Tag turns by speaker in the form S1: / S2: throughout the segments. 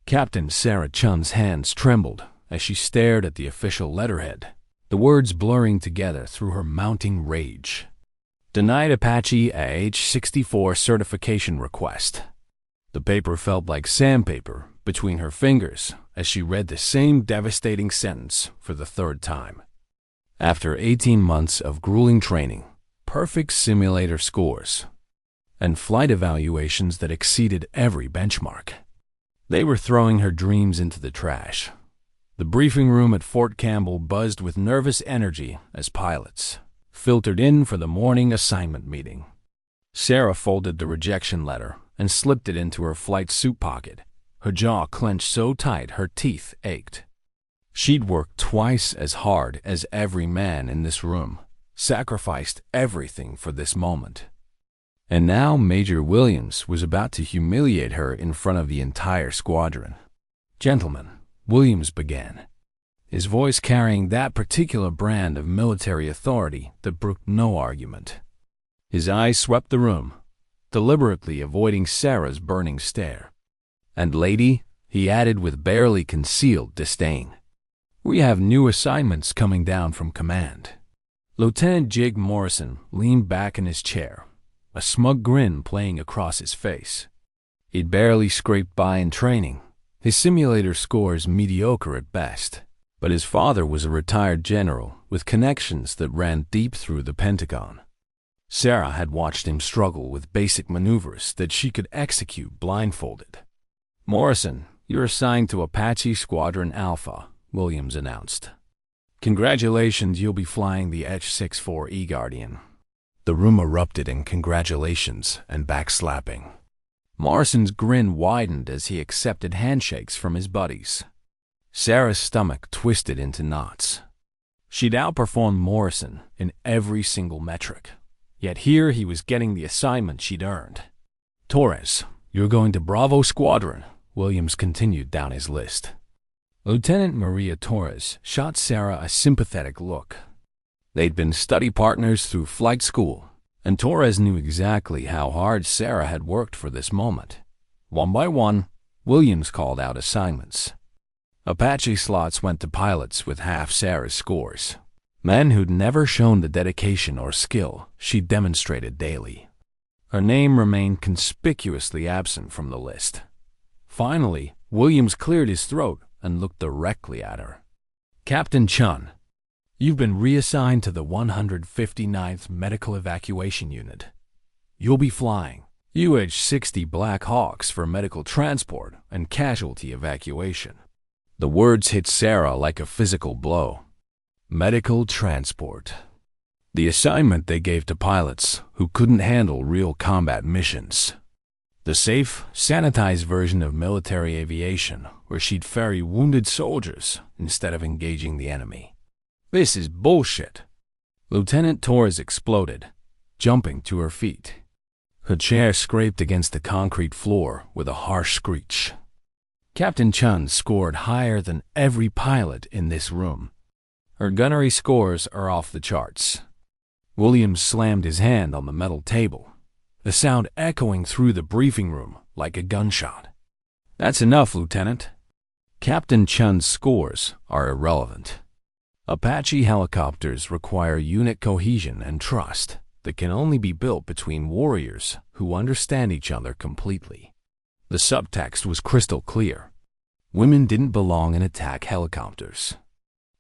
S1: Captain Sarah Chun's hands trembled as she stared at the official letterhead, the words blurring together through her mounting rage. Denied Apache AH-64 certification request. The paper felt like sandpaper between her fingers as she read the same devastating sentence for the third time. After 18 months of grueling training, perfect simulator scores, and flight evaluations that exceeded every benchmark, they were throwing her dreams into the trash. The briefing room at Fort Campbell buzzed with nervous energy as pilots filtered in for the morning assignment meeting. Sarah folded the rejection letter and slipped it into her flight suit pocket, her jaw clenched so tight her teeth ached. She'd worked twice as hard as every man in this room, sacrificed everything for this moment. And now Major Williams was about to humiliate her in front of the entire squadron. "Gentlemen," Williams began, his voice carrying that particular brand of military authority that brooked no argument. His eyes swept the room, deliberately avoiding Sarah's burning stare. "And lady," he added with barely concealed disdain, "we have new assignments coming down from command." Lieutenant Jig Morrison leaned back in his chair, a smug grin playing across his face. He'd barely scraped by in training, his simulator scores mediocre at best, but his father was a retired general with connections that ran deep through the Pentagon. Sarah had watched him struggle with basic maneuvers that she could execute blindfolded. "Morrison, you're assigned to Apache Squadron Alpha," Williams announced. "Congratulations, you'll be flying the H-64 E-Guardian." The room erupted in congratulations and backslapping. Morrison's grin widened as he accepted handshakes from his buddies. Sarah's stomach twisted into knots. She'd outperformed Morrison in every single metric, yet here he was getting the assignment she'd earned. "Torres, you're going to Bravo Squadron," Williams continued down his list. Lieutenant Maria Torres shot Sarah a sympathetic look. They'd been study partners through flight school, and Torres knew exactly how hard Sarah had worked for this moment. One by one, Williams called out assignments. Apache slots went to pilots with half Sarah's scores, men who'd never shown the dedication or skill she demonstrated daily. Her name remained conspicuously absent from the list. Finally, Williams cleared his throat and looked directly at her. "Captain Chun, you've been reassigned to the 159th Medical Evacuation Unit. You'll be flying UH-60 Black Hawks for medical transport and casualty evacuation." The words hit Sarah like a physical blow. Medical transport. The assignment they gave to pilots who couldn't handle real combat missions. The safe, sanitized version of military aviation where she'd ferry wounded soldiers instead of engaging the enemy. "This is bullshit." Lieutenant Torres exploded, jumping to her feet. Her chair scraped against the concrete floor with a harsh screech. Captain Chun scored higher than every pilot in this room. Her gunnery scores are off the charts. Williams slammed his hand on the metal table, the sound echoing through the briefing room like a gunshot. "That's enough, Lieutenant. Captain Chun's scores are irrelevant. Apache helicopters require unit cohesion and trust that can only be built between warriors who understand each other completely." The subtext was crystal clear. Women didn't belong in attack helicopters.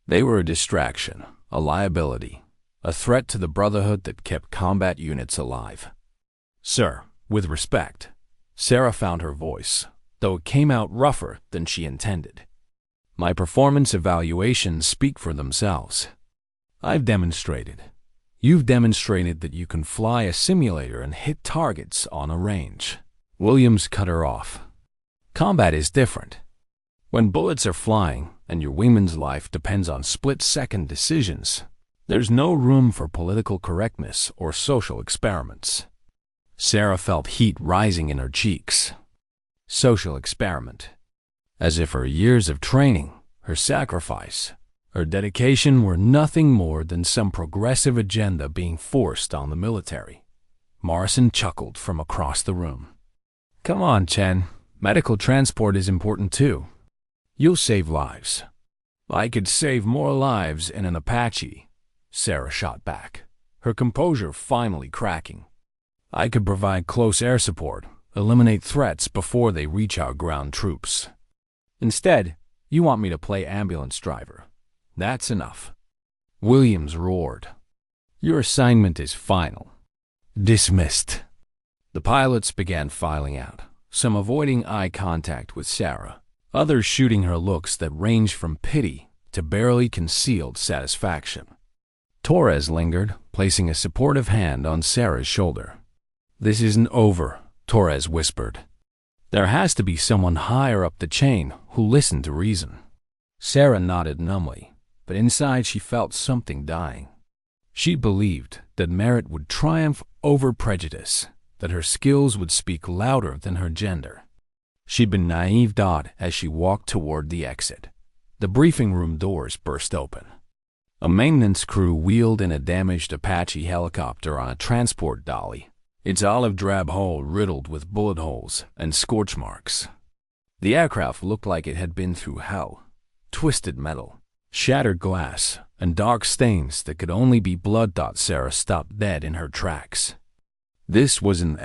S1: They were a distraction, a liability, a threat to the brotherhood that kept combat units alive. "Sir, with respect," Sarah found her voice, though it came out rougher than she intended. "My performance evaluations speak for themselves. I've demonstrated. You've demonstrated that you can fly a simulator and hit targets on a range." Williams cut her off. "Combat is different. When bullets are flying and your wingman's life depends on split-second decisions, there's no room for political correctness or social experiments." Sarah felt heat rising in her cheeks. Social experiment. As if her years of training, her sacrifice, her dedication were nothing more than some progressive agenda being forced on the military. Morrison chuckled from across the room. "Come on, Chen. Medical transport is important too. You'll save lives. I could save more lives in an Apache, Sarah shot back, her composure finally cracking. I could provide close air support, eliminate threats before they reach our ground troops. Instead, you want me to play ambulance driver. That's enough. Williams roared. Your assignment is final. Dismissed. The pilots began filing out, some avoiding eye contact with Sarah, others shooting her looks that ranged from pity to barely concealed satisfaction. Torres lingered, placing a supportive hand on Sarah's shoulder. This isn't over, Torres whispered. There has to be someone higher up the chain who listened to reason. Sarah nodded numbly, but inside she felt something dying. She believed that merit would triumph over prejudice, that her skills would speak louder than her gender. She'd been naive as she walked toward the exit. The briefing room doors burst open. A maintenance crew wheeled in a damaged Apache helicopter on a transport dolly, its olive drab hull riddled with bullet holes and scorch marks. The aircraft looked like it had been through hell. Twisted metal, shattered glass, and dark stains that could only be blood. Sarah stopped dead in her tracks. This was an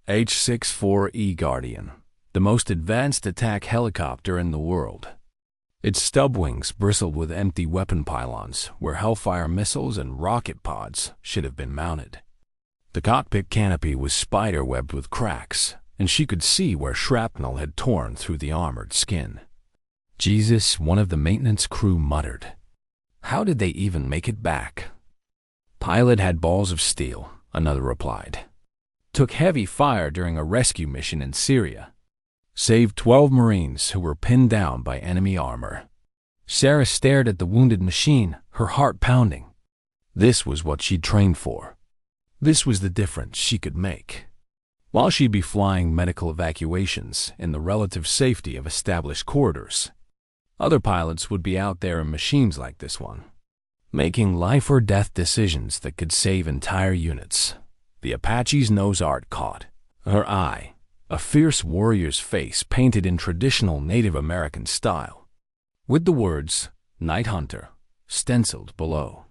S1: H-64E Guardian, the most advanced attack helicopter in the world. Its stub wings bristled with empty weapon pylons where Hellfire missiles and rocket pods should have been mounted. The cockpit canopy was spider-webbed with cracks, and she could see where shrapnel had torn through the armored skin. Jesus, one of the maintenance crew muttered. How did they even make it back? Pilot had balls of steel, another replied. Took heavy fire during a rescue mission in Syria. Saved 12 Marines who were pinned down by enemy armor. Sarah stared at the wounded machine, her heart pounding. This was what she'd trained for. This was the difference she could make. While she'd be flying medical evacuations in the relative safety of established corridors, other pilots would be out there in machines like this one, making life-or-death decisions that could save entire units. The Apache's nose art caught. Her eye, a fierce warrior's face painted in traditional Native American style, with the words, Night Hunter, stenciled below.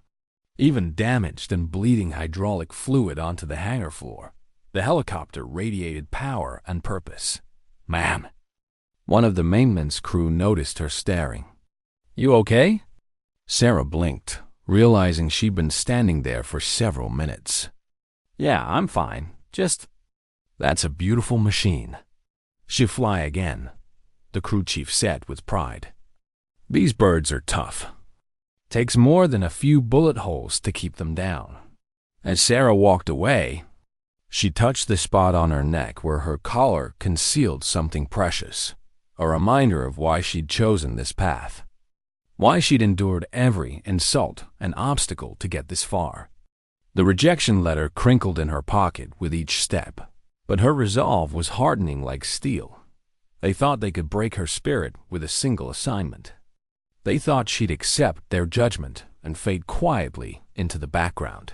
S1: Even damaged and bleeding hydraulic fluid onto the hangar floor, the helicopter radiated power and purpose. Ma'am. One of the maintenance crew noticed her staring. You okay? Sarah blinked, realizing she'd been standing there for several minutes. Yeah, I'm fine. That's a beautiful machine. She'll fly again, the crew chief said with pride. These birds are tough. Takes more than a few bullet holes to keep them down. As Sarah walked away, she touched the spot on her neck where her collar concealed something precious, a reminder of why she'd chosen this path, why she'd endured every insult and obstacle to get this far. The rejection letter crinkled in her pocket with each step, but her resolve was hardening like steel. They thought they could break her spirit with a single assignment. They thought she'd accept their judgment and fade quietly into the background.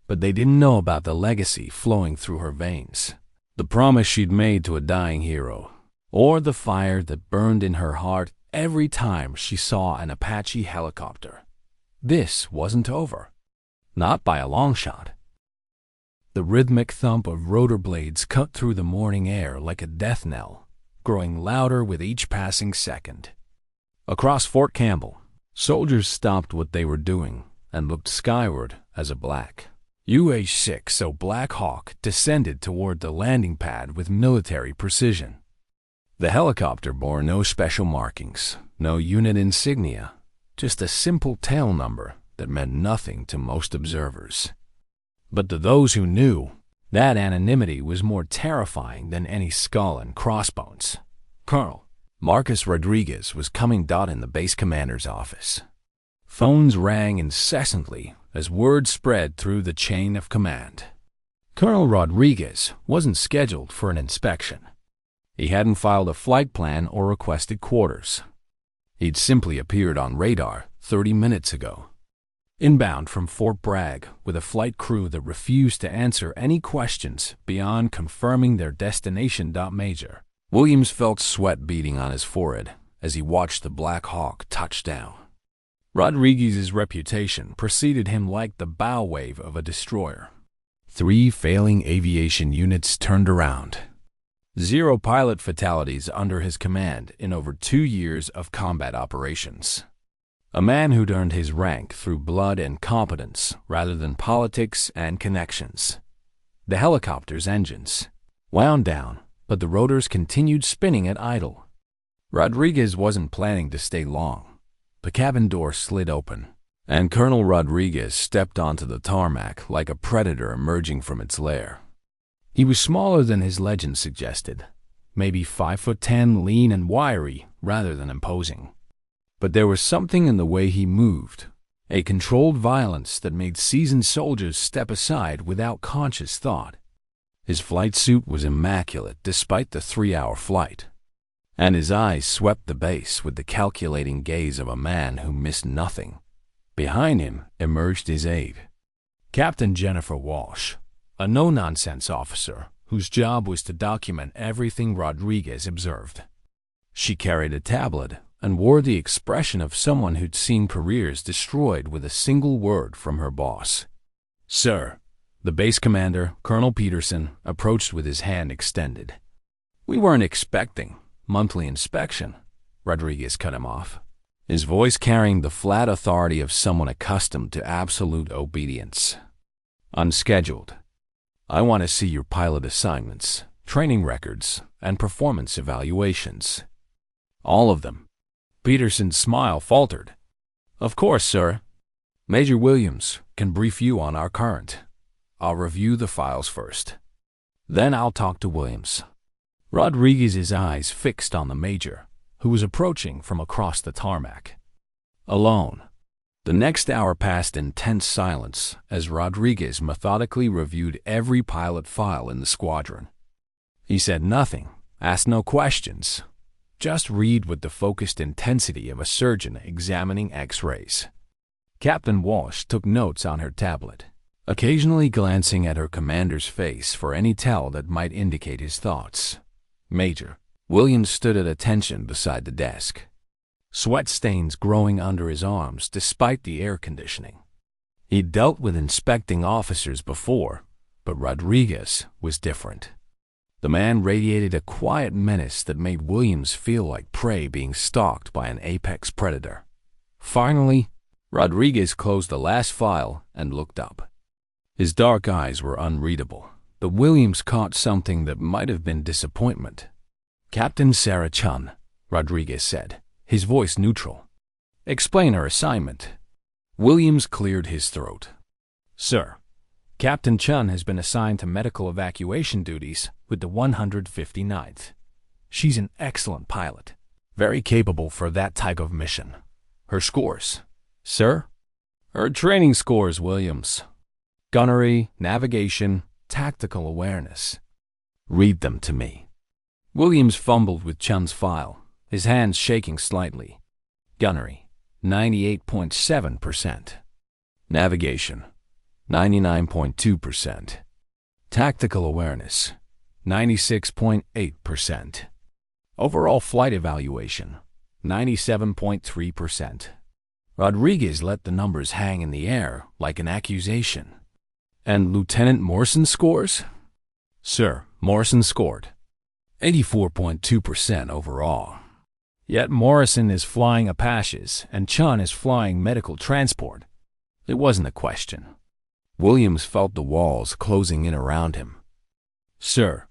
S1: But they didn't know about the legacy flowing through her veins, the promise she'd made to a dying hero, or the fire that burned in her heart every time she saw an Apache helicopter. This wasn't over. Not by a long shot. The rhythmic thump of rotor blades cut through the morning air like a death knell, growing louder with each passing second. Across Fort Campbell, soldiers stopped what they were doing and looked skyward as a black UH-6 Black Hawk descended toward the landing pad with military precision. The helicopter bore no special markings, no unit insignia, just a simple tail number that meant nothing to most observers. But to those who knew, that anonymity was more terrifying than any skull and crossbones. Colonel Marcus Rodriguez was coming in the base commander's office. Phones rang incessantly as word spread through the chain of command. Colonel Rodriguez wasn't scheduled for an inspection. He hadn't filed a flight plan or requested quarters. He'd simply appeared on radar 30 minutes ago, inbound from Fort Bragg with a flight crew that refused to answer any questions beyond confirming their destination. Major Williams felt sweat beading on his forehead as he watched the Black Hawk touch down. Rodriguez's reputation preceded him like the bow wave of a destroyer. 3 failing aviation units turned around. 0 pilot fatalities under his command in over 2 years of combat operations. A man who'd earned his rank through blood and competence rather than politics and connections. The helicopter's engines wound down, but the rotors continued spinning at idle. Rodriguez wasn't planning to stay long. The cabin door slid open, and Colonel Rodriguez stepped onto the tarmac like a predator emerging from its lair. He was smaller than his legend suggested, maybe 5'10", lean and wiry rather than imposing. But there was something in the way he moved, a controlled violence that made seasoned soldiers step aside without conscious thought. His flight suit was immaculate despite the 3-hour flight, and his eyes swept the base with the calculating gaze of a man who missed nothing. Behind him emerged his aide, Captain Jennifer Walsh, a no-nonsense officer whose job was to document everything Rodriguez observed. She carried a tablet and wore the expression of someone who'd seen careers destroyed with a single word from her boss. "Sir," the base commander, Colonel Peterson, approached with his hand extended. "We weren't expecting monthly inspection," Rodriguez cut him off, his voice carrying the flat authority of someone accustomed to absolute obedience. "Unscheduled. I want to see your pilot assignments, training records, and performance evaluations. All of them." Peterson's smile faltered. "Of course, sir. Major Williams can brief you on our current. I'll review the files first. Then I'll talk to Williams." Rodriguez's eyes fixed on the major, who was approaching from across the tarmac. Alone. The next hour passed in tense silence as Rodriguez methodically reviewed every pilot file in the squadron. He said nothing, asked no questions. Just read with the focused intensity of a surgeon examining X-rays. Captain Walsh took notes on her tablet, occasionally glancing at her commander's face for any tell that might indicate his thoughts. Major Williams stood at attention beside the desk, sweat stains growing under his arms despite the air conditioning. He'd dealt with inspecting officers before, but Rodriguez was different. The man radiated a quiet menace that made Williams feel like prey being stalked by an apex predator. Finally, Rodriguez closed the last file and looked up. His dark eyes were unreadable, but Williams caught something that might have been disappointment. "Captain Sarah Chun," Rodriguez said, his voice neutral. "Explain her assignment." Williams cleared his throat. "Sir, Captain Chun has been assigned to medical evacuation duties with the 159th. She's an excellent pilot, very capable for that type of mission. Her scores, sir?" "Her training scores, Williams. Gunnery, navigation, tactical awareness." "Read them to me." Williams fumbled with Chun's file, his hands shaking slightly. Gunnery, 98.7%. Navigation, 99.2%. Tactical awareness, 96.8%. Overall flight evaluation, 97.3%. Rodriguez let the numbers hang in the air like an accusation. "And Lieutenant Morrison's scores?" "Sir, Morrison scored 84.2% overall. Yet Morrison is flying Apaches and Chun is flying medical transport. It wasn't a question." Williams felt the walls closing in around him. "Sir,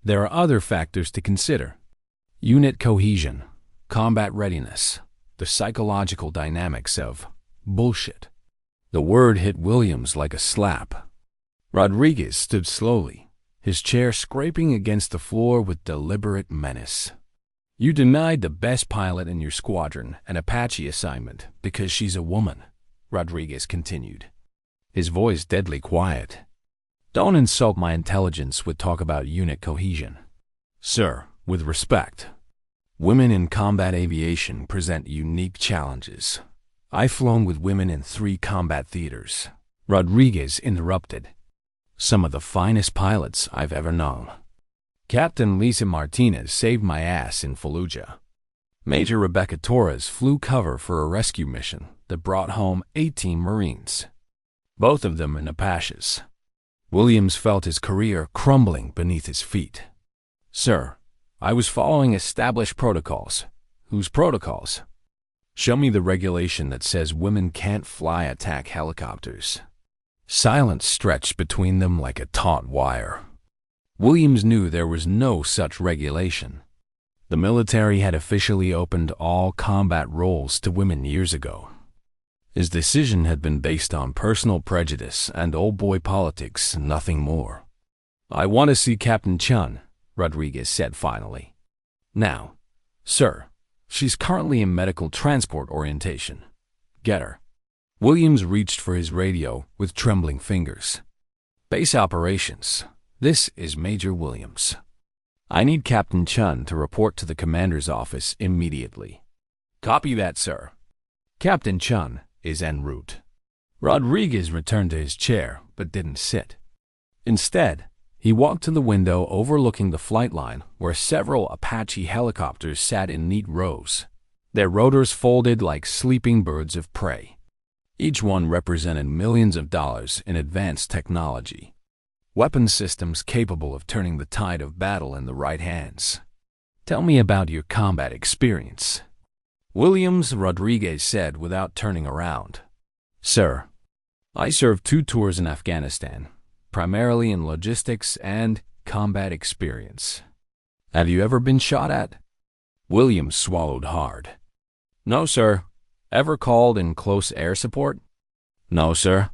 S1: there are other factors to consider. Unit cohesion, combat readiness, the psychological dynamics of bullshit." The word hit Williams like a slap. Rodriguez stood slowly, his chair scraping against the floor with deliberate menace. "You denied the best pilot in your squadron an Apache assignment because she's a woman," Rodriguez continued, his voice deadly quiet. "Don't insult my intelligence with talk about unit cohesion. Sir, with respect, women in combat aviation present unique challenges. I've flown with women in 3 combat theaters," Rodriguez interrupted. "Some of the finest pilots I've ever known." Captain Lisa Martinez saved my ass in Fallujah. Major Rebecca Torres flew cover for a rescue mission that brought home 18 Marines, both of them in Apaches. Williams felt his career crumbling beneath his feet. Sir, I was following established protocols. Whose protocols? Show me the regulation that says women can't fly attack helicopters. Silence stretched between them like a taut wire. Williams knew there was no such regulation. The military had officially opened all combat roles to women years ago. His decision had been based on personal prejudice and old boy politics, nothing more. I want to see Captain Chun, Rodriguez said finally. Now, sir, she's currently in medical transport orientation. Get her. Williams reached for his radio with trembling fingers. Base operations. This is Major Williams. I need Captain Chun to report to the commander's office immediately. Copy that, sir. Captain Chun is en route. Rodriguez returned to his chair, but didn't sit. Instead, he walked to the window overlooking the flight line where several Apache helicopters sat in neat rows, their rotors folded like sleeping birds of prey. Each one represented millions of dollars in advanced technology, weapon systems capable of turning the tide of battle in the right hands. Tell me about your combat experience, Williams, Rodriguez said without turning around. Sir, I served 2 tours in Afghanistan, primarily in logistics and combat experience. Have you ever been shot at? Williams swallowed hard. No, sir. Ever called in close air support? No, sir.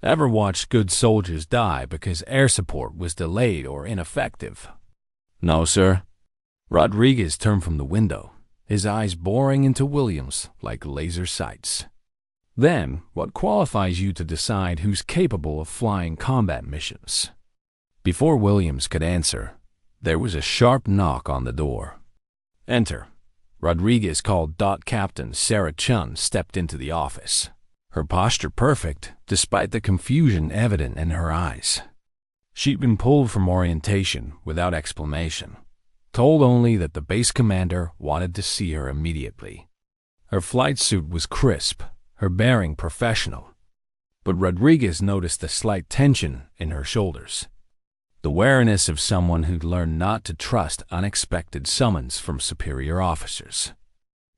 S1: Ever watched good soldiers die because air support was delayed or ineffective? No, sir. Rodriguez turned from the window, his eyes boring into Williams like laser sights. Then, what qualifies you to decide who's capable of flying combat missions? Before Williams could answer, there was a sharp knock on the door. Enter. Rodriguez called. Captain Sarah Chun stepped into the office, her posture perfect despite the confusion evident in her eyes. She'd been pulled from orientation without explanation, told only that the base commander wanted to see her immediately. Her flight suit was crisp, her bearing professional, but Rodriguez noticed a slight tension in her shoulders, the wariness of someone who'd learned not to trust unexpected summons from superior officers.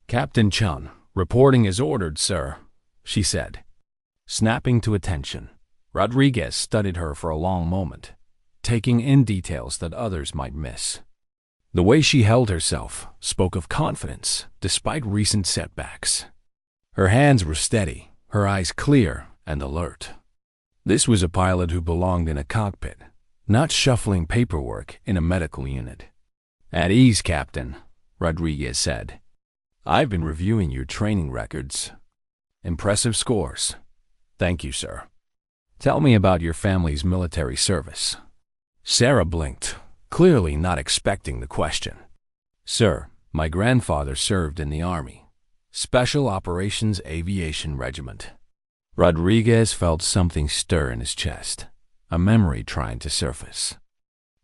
S1: Captain Chun, reporting as ordered, sir, she said. Snapping to attention, Rodriguez studied her for a long moment, taking in details that others might miss. The way she held herself spoke of confidence despite recent setbacks. Her hands were steady, her eyes clear and alert. This was a pilot who belonged in a cockpit, not shuffling paperwork in a medical unit. At ease, Captain, Rodriguez said. I've been reviewing your training records. Impressive scores. Thank you, sir. Tell me about your family's military service. Sarah blinked, clearly not expecting the question. Sir, my grandfather served in the Army, Special Operations Aviation Regiment. Rodriguez felt something stir in his chest, a memory trying to surface.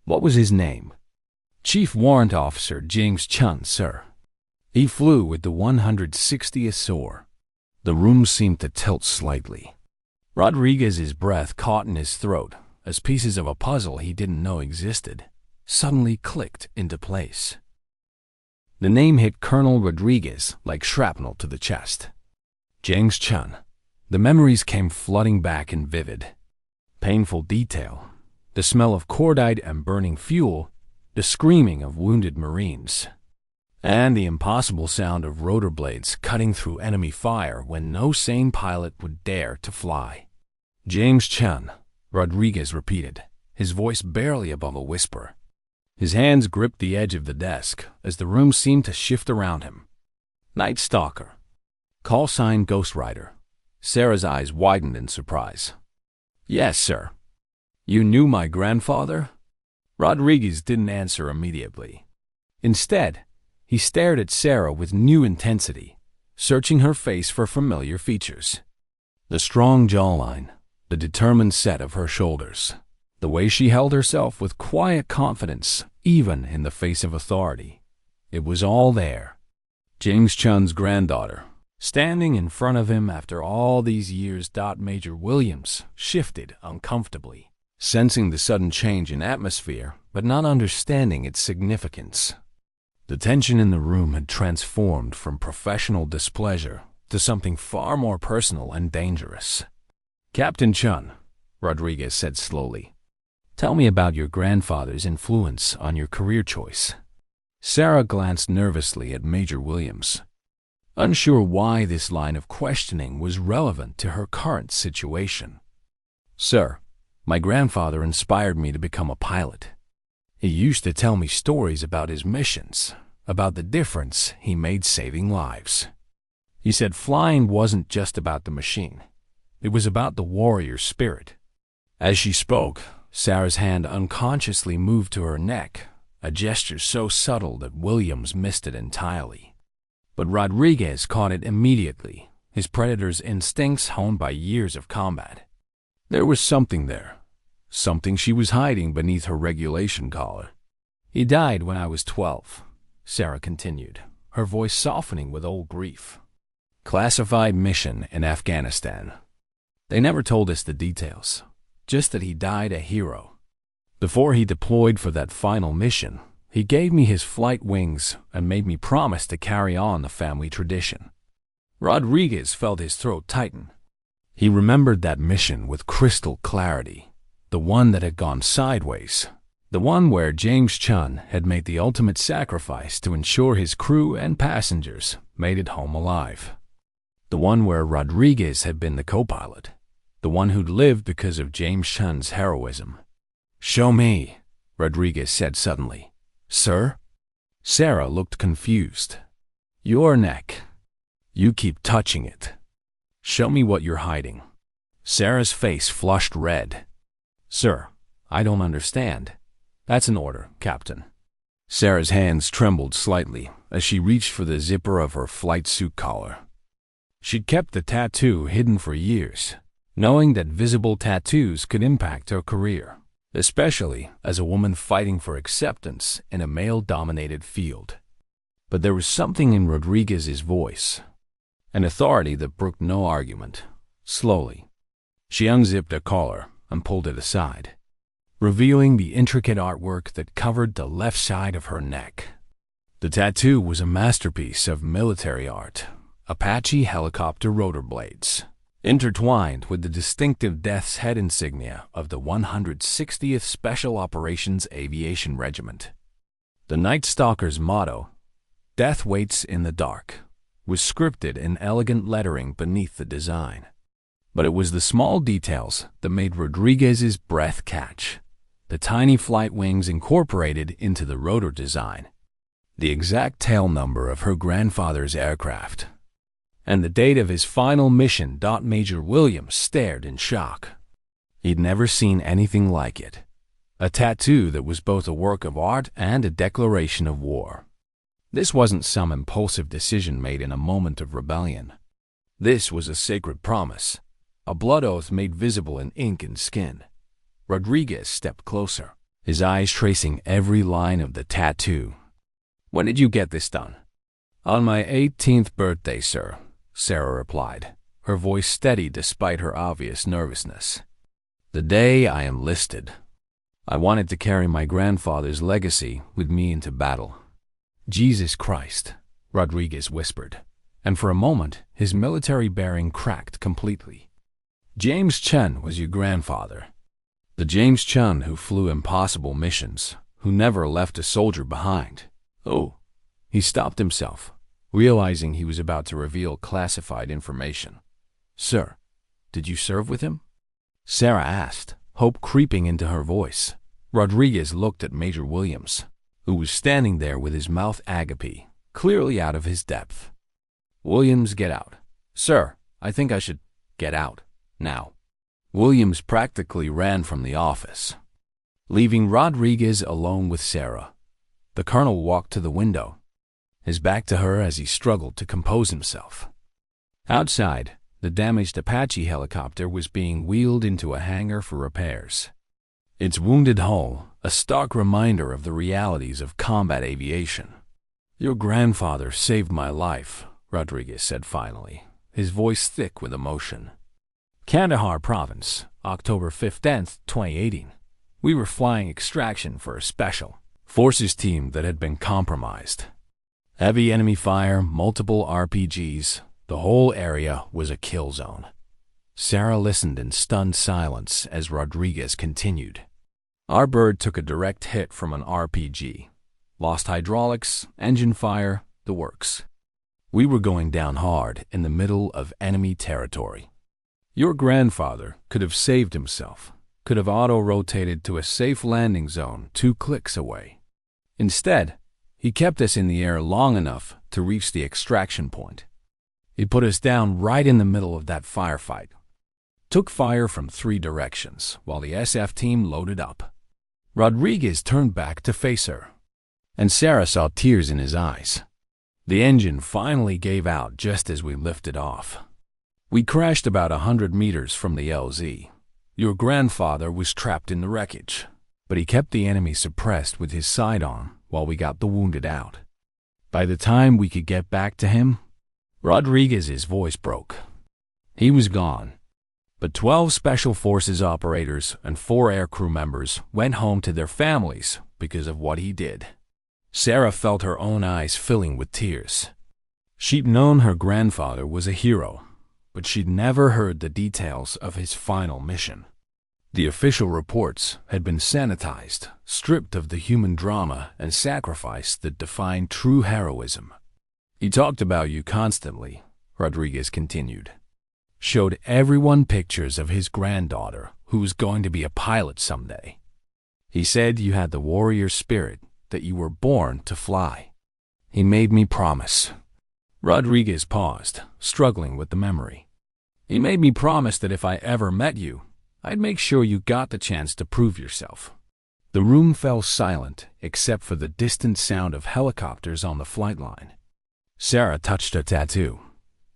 S1: What was his name? Chief Warrant Officer James Chun, sir. He flew with the 160th SOAR. The room seemed to tilt slightly. Rodriguez's breath caught in his throat as pieces of a puzzle he didn't know existed suddenly clicked into place. The name hit Colonel Rodriguez like shrapnel to the chest. James Chun. The memories came flooding back in vivid, painful detail. The smell of cordite and burning fuel, the screaming of wounded Marines, and the impossible sound of rotor blades cutting through enemy fire when no sane pilot would dare to fly. James Chun, Rodriguez repeated, his voice barely above a whisper. His hands gripped the edge of the desk as the room seemed to shift around him. Night Stalker. Call sign Ghost Rider. Sarah's eyes widened in surprise. Yes, sir. You knew my grandfather? Rodriguez didn't answer immediately. Instead, he stared at Sarah with new intensity, searching her face for familiar features. The strong jawline, the determined set of her shoulders, The way she held herself with quiet confidence, even in the face of authority. It was all there. James Chun's granddaughter, standing in front of him after all these years. Major Williams shifted uncomfortably, sensing the sudden change in atmosphere, but not understanding its significance. The tension in the room had transformed from professional displeasure to something far more personal and dangerous. "Captain Chun," Rodriguez said slowly, "tell me about your grandfather's influence on your career choice." Sarah glanced nervously at Major Williams, unsure why this line of questioning was relevant to her current situation. "Sir, my grandfather inspired me to become a pilot. He used to tell me stories about his missions, about the difference he made saving lives. He said flying wasn't just about the machine. It was about the warrior spirit." As she spoke, Sarah's hand unconsciously moved to her neck, a gesture so subtle that Williams missed it entirely. But Rodriguez caught it immediately, his predator's instincts honed by years of combat. There was something there, something she was hiding beneath her regulation collar. "He died when I was 12, Sarah continued, her voice softening with old grief. "Classified mission in Afghanistan. They never told us the details, just that he died a hero. Before he deployed for that final mission, he gave me his flight wings and made me promise to carry on the family tradition." Rodriguez felt his throat tighten. He remembered that mission with crystal clarity, the one that had gone sideways, the one where James Chun had made the ultimate sacrifice to ensure his crew and passengers made it home alive, the one where Rodriguez had been the co-pilot, the one who'd lived because of James Chun's heroism. "Show me," Rodriguez said suddenly. "Sir?" Sarah looked confused. "Your neck. You keep touching it. Show me what you're hiding." Sarah's face flushed red. "Sir, I don't understand." "That's an order, Captain." Sarah's hands trembled slightly as she reached for the zipper of her flight suit collar. She'd kept the tattoo hidden for years, knowing that visible tattoos could impact her career, especially as a woman fighting for acceptance in a male-dominated field. But there was something in Rodriguez's voice, an authority that brooked no argument. Slowly, she unzipped her collar and pulled it aside, revealing the intricate artwork that covered the left side of her neck. The tattoo was a masterpiece of military art, Apache helicopter rotor blades, intertwined with the distinctive Death's Head insignia of the 160th Special Operations Aviation Regiment. The Night Stalker's motto, "Death Waits in the Dark," was scripted in elegant lettering beneath the design. But it was the small details that made Rodriguez's breath catch. The tiny flight wings incorporated into the rotor design, the exact tail number of her grandfather's aircraft, and the date of his final mission. Major Williams stared in shock. He'd never seen anything like it. A tattoo that was both a work of art and a declaration of war. This wasn't some impulsive decision made in a moment of rebellion. This was a sacred promise, a blood oath made visible in ink and skin. Rodriguez stepped closer, his eyes tracing every line of the tattoo. "When did you get this done?" "On my 18th birthday, sir," Sarah replied, her voice steady despite her obvious nervousness. "The day I enlisted. I wanted to carry my grandfather's legacy with me into battle." "Jesus Christ," Rodriguez whispered, and for a moment his military bearing cracked completely. "James Chun was your grandfather. The James Chun who flew impossible missions, who never left a soldier behind." "Oh." He stopped himself, realizing he was about to reveal classified information. "Sir, did you serve with him?" Sarah asked, hope creeping into her voice. Rodriguez looked at Major Williams, who was standing there with his mouth agape, clearly out of his depth. "Williams, get out." "Sir, I think I should get out now." Williams practically ran from the office, leaving Rodriguez alone with Sarah. The colonel walked to the window, his back to her as he struggled to compose himself. Outside, the damaged Apache helicopter was being wheeled into a hangar for repairs. its wounded hull a stark reminder of the realities of combat aviation. "Your grandfather saved my life," Rodriguez said finally, his voice thick with emotion. Kandahar Province, October 15, 2018. We were flying extraction for a special forces team that had been compromised. Heavy enemy fire, multiple RPGs, the whole area was a kill zone. Sarah listened in stunned silence as Rodriguez continued. Our bird took a direct hit from an RPG. Lost hydraulics, engine fire, the works. We were going down hard in the middle of enemy territory. Your grandfather could have saved himself, could have auto-rotated to a safe landing zone 2 clicks away. Instead, he kept us in the air long enough to reach the extraction point. He put us down right in the middle of that firefight. Took fire from 3 directions while the SF team loaded up. Rodriguez turned back to face her, and Sarah saw tears in his eyes. The engine finally gave out just as we lifted off. We crashed about 100 meters from the LZ. Your grandfather was trapped in the wreckage, but he kept the enemy suppressed with his sidearm while we got the wounded out. By the time we could get back to him, Rodriguez's voice broke. He was gone. But 12 Special Forces operators and 4 aircrew members went home to their families because of what he did. Sarah felt her own eyes filling with tears. She'd known her grandfather was a hero, but she'd never heard the details of his final mission. The official reports had been sanitized, stripped of the human drama and sacrifice that defined true heroism. "He talked about you constantly," Rodriguez continued. "Showed everyone pictures of his granddaughter who was going to be a pilot someday. He said you had the warrior spirit, that you were born to fly. He made me promise." Rodriguez paused, struggling with the memory. "He made me promise that if I ever met you, I'd make sure you got the chance to prove yourself." The room fell silent except for the distant sound of helicopters on the flight line. Sarah touched her tattoo,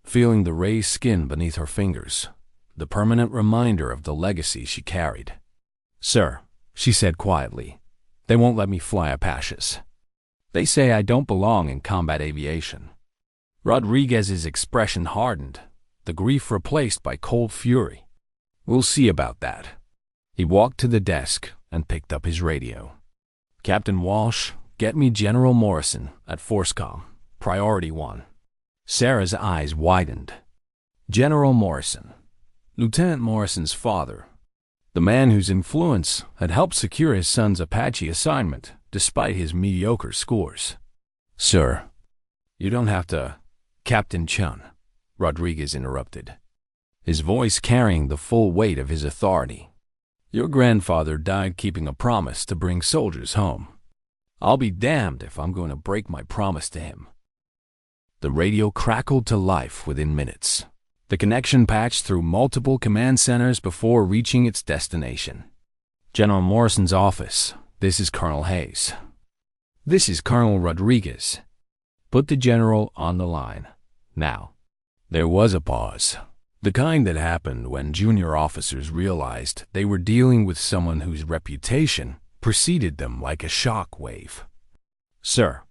S1: feeling the raised skin beneath her fingers, the permanent reminder of the legacy she carried. "Sir," she said quietly, "they won't let me fly Apaches. They say I don't belong in combat aviation." Rodriguez's expression hardened, the grief replaced by cold fury. "We'll see about that." He walked to the desk and picked up his radio. "Captain Walsh, get me General Morrison at Forcecom, Priority 1. Sarah's eyes widened. General Morrison, Lieutenant Morrison's father, the man whose influence had helped secure his son's Apache assignment despite his mediocre scores. "Sir, you don't have to—" "Captain Chun," Rodriguez interrupted, his voice carrying the full weight of his authority. "Your grandfather died keeping a promise to bring soldiers home. I'll be damned if I'm going to break my promise to him." The radio crackled to life within minutes. The connection patched through multiple command centers before reaching its destination. "General Morrison's office. This is Colonel Hayes." "This is Colonel Rodriguez." "Put the general on the line. Now." There was a pause, the kind that happened when junior officers realized they were dealing with someone whose reputation preceded them like a shock wave. "Sir,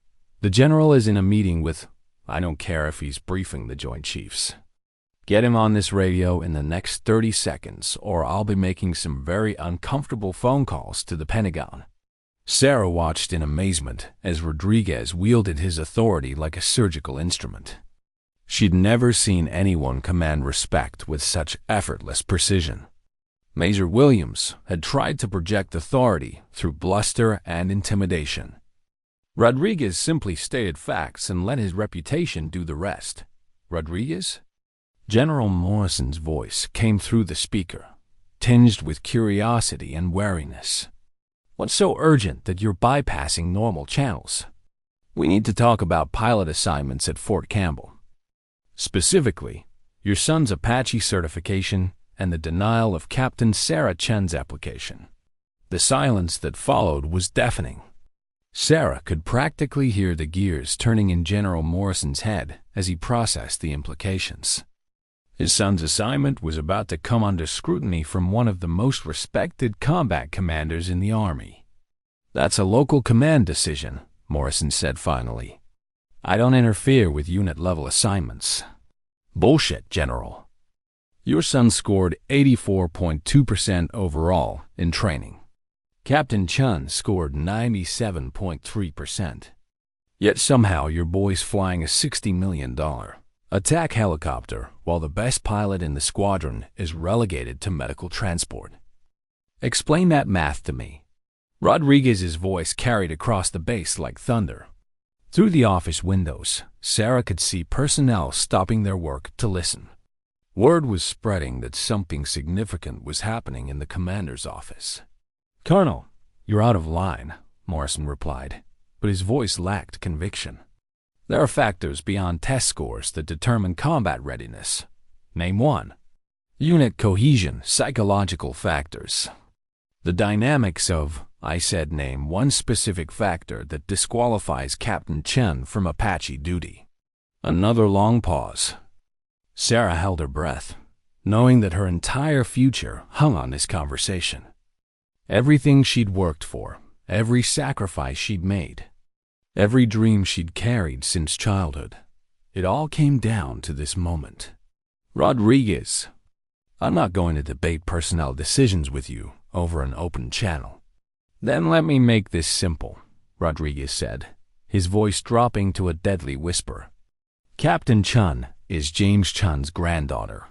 S1: the general is in a meeting with— I don't care if he's briefing the Joint Chiefs. Get him on this radio in the next 30 seconds, or I'll be making some very uncomfortable phone calls to the Pentagon." Sarah watched in amazement as Rodriguez wielded his authority like a surgical instrument. She'd never seen anyone command respect with such effortless precision. Major Williams had tried to project authority through bluster and intimidation. Rodriguez simply stated facts and let his reputation do the rest. "Rodriguez?" General Morrison's voice came through the speaker, tinged with curiosity and wariness. "What's so urgent that you're bypassing normal channels? We need to talk about pilot assignments at Fort Campbell. Specifically, your son's Apache certification and the denial of Captain Sarah Chen's application." The silence that followed was deafening. Sarah could practically hear the gears turning in General Morrison's head as he processed the implications. His son's assignment was about to come under scrutiny from one of the most respected combat commanders in the Army. "That's a local command decision," Morrison said finally. "I don't interfere with unit-level assignments." "Bullshit, General. Your son scored 84.2% overall in training. Captain Chun scored 97.3%. Yet somehow your boy's flying a $60 million attack helicopter while the best pilot in the squadron is relegated to medical transport. Explain that math to me." Rodriguez's voice carried across the base like thunder. Through the office windows, Sarah could see personnel stopping their work to listen. Word was spreading that something significant was happening in the commander's office. "Colonel, you're out of line," Morrison replied, but his voice lacked conviction. "There are factors beyond test scores that determine combat readiness. Name one." "Unit cohesion, psychological factors." "The dynamics of," I said, "name one specific factor that disqualifies Captain Chen from Apache duty." Another long pause. Sarah held her breath, knowing that her entire future hung on this conversation. Everything she'd worked for, every sacrifice she'd made, every dream she'd carried since childhood, it all came down to this moment. "Rodriguez, I'm not going to debate personnel decisions with you over an open channel." "Then let me make this simple," Rodriguez said, his voice dropping to a deadly whisper. "Captain Chun is James Chun's granddaughter.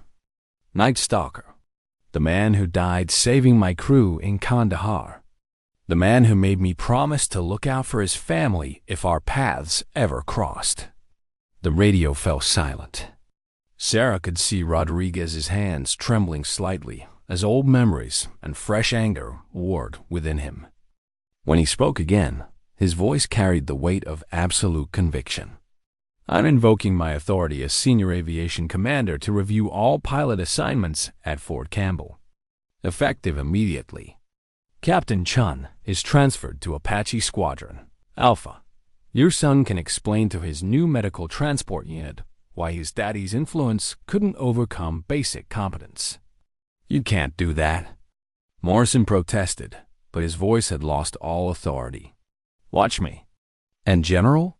S1: Night Stalker. The man who died saving my crew in Kandahar. The man who made me promise to look out for his family if our paths ever crossed." The radio fell silent. Sarah could see Rodriguez's hands trembling slightly as old memories and fresh anger warred within him. When he spoke again, his voice carried the weight of absolute conviction. "I'm invoking my authority as Senior Aviation Commander to review all pilot assignments at Fort Campbell. Effective immediately. Captain Chun is transferred to Apache Squadron, Alpha. Your son can explain to his new medical transport unit why his daddy's influence couldn't overcome basic competence." "You can't do that," Morrison protested, but his voice had lost all authority. "Watch me." "And General?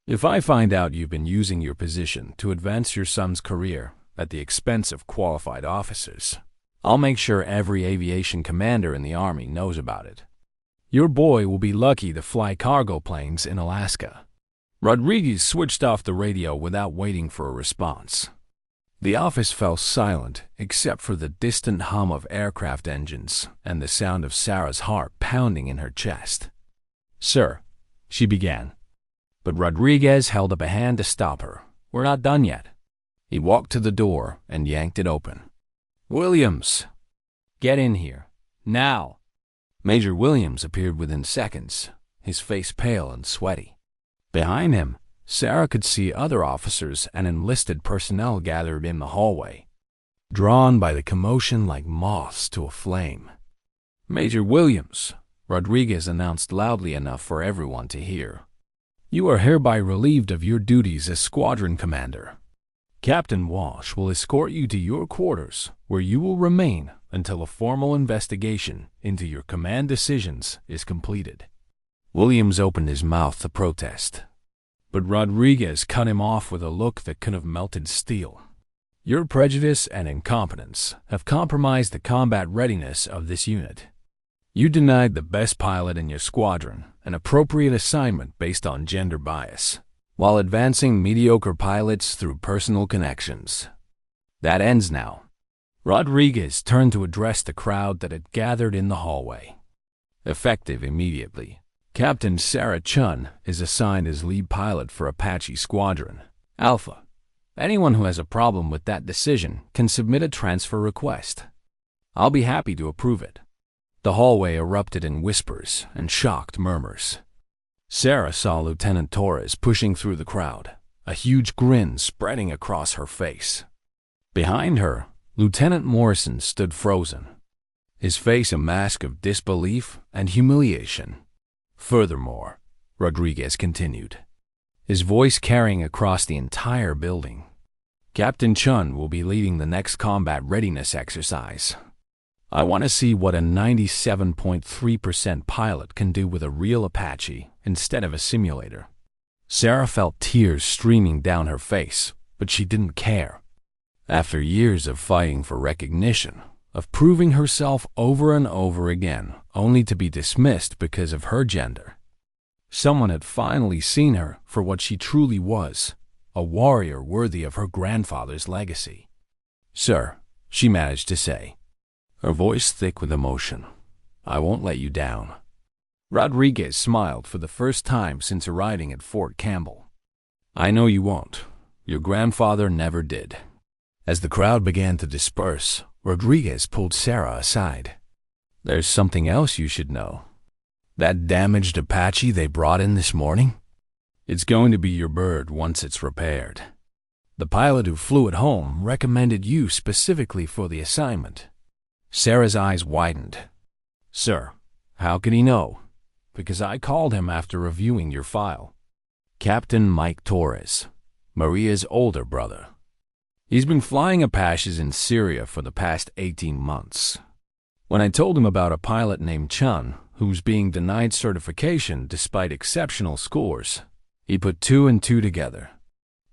S1: If I find out you've been using your position to advance your son's career at the expense of qualified officers, I'll make sure every aviation commander in the Army knows about it. Your boy will be lucky to fly cargo planes in Alaska." Rodriguez switched off the radio without waiting for a response. The office fell silent except for the distant hum of aircraft engines and the sound of Sarah's heart pounding in her chest. "Sir," she began. But Rodriguez held up a hand to stop her. "We're not done yet." He walked to the door and yanked it open. "Williams, get in here. Now." Major Williams appeared within seconds, his face pale and sweaty. Behind him, Sarah could see other officers and enlisted personnel gathered in the hallway, drawn by the commotion like moths to a flame. "Major Williams," Rodriguez announced loudly enough for everyone to hear, "you are hereby relieved of your duties as squadron commander. Captain Walsh will escort you to your quarters, where you will remain until a formal investigation into your command decisions is completed." Williams opened his mouth to protest, but Rodriguez cut him off with a look that could have melted steel. "Your prejudice and incompetence have compromised the combat readiness of this unit. You denied the best pilot in your squadron an appropriate assignment based on gender bias, while advancing mediocre pilots through personal connections. That ends now." Rodriguez turned to address the crowd that had gathered in the hallway. "Effective immediately. Captain Sarah Chun is assigned as lead pilot for Apache Squadron, Alpha. Anyone who has a problem with that decision can submit a transfer request. I'll be happy to approve it." The hallway erupted in whispers and shocked murmurs. Sarah saw Lieutenant Torres pushing through the crowd, a huge grin spreading across her face. Behind her, Lieutenant Morrison stood frozen, his face a mask of disbelief and humiliation. "Furthermore," Rodriguez continued, his voice carrying across the entire building, Captain Chun will be leading the next combat readiness exercise. I want to see what a 97.3% pilot can do with a real Apache instead of a simulator. Sarah felt tears streaming down her face, but she didn't care. After years of fighting for recognition, of proving herself over and over again, only to be dismissed because of her gender, someone had finally seen her for what she truly was, a warrior worthy of her grandfather's legacy. "Sir," she managed to say, her voice thick with emotion, "I won't let you down." Rodriguez smiled for the first time since arriving at Fort Campbell. "I know you won't. Your grandfather never did." As the crowd began to disperse, Rodriguez pulled Sarah aside. "There's something else you should know. That damaged Apache they brought in this morning? It's going to be your bird once it's repaired. The pilot who flew it home recommended you specifically for the assignment." Sarah's eyes widened. "Sir, how could he know?" "Because I called him after reviewing your file. Captain Mike Torres, Maria's older brother. He's been flying Apaches in Syria for the past 18 months. When I told him about a pilot named Chun, who's being denied certification despite exceptional scores, he put two and two together.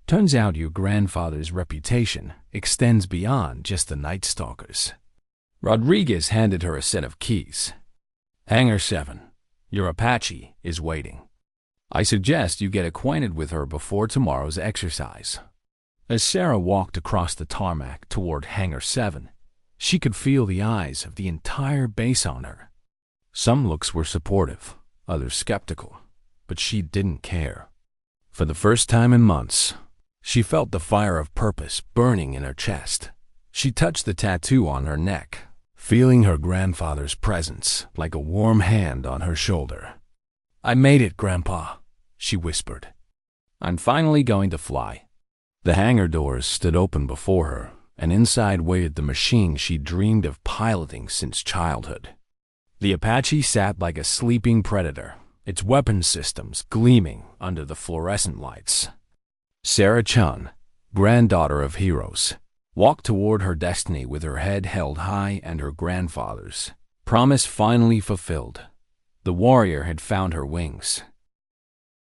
S1: Turns out your grandfather's reputation extends beyond just the Night Stalkers." Rodriguez handed her a set of keys. "Hangar 7, your Apache is waiting. I suggest you get acquainted with her before tomorrow's exercise." As Sarah walked across the tarmac toward Hangar 7, she could feel the eyes of the entire base on her. Some looks were supportive, others skeptical, but she didn't care. For the first time in months, she felt the fire of purpose burning in her chest. She touched the tattoo on her neck, feeling her grandfather's presence like a warm hand on her shoulder. "I made it, Grandpa," she whispered. "I'm finally going to fly." The hangar doors stood open before her, and inside waited the machine she dreamed of piloting since childhood. The Apache sat like a sleeping predator, its weapon systems gleaming under the fluorescent lights. Sarah Chun, granddaughter of heroes, walked toward her destiny with her head held high and her grandfather's promise finally fulfilled. The warrior had found her wings,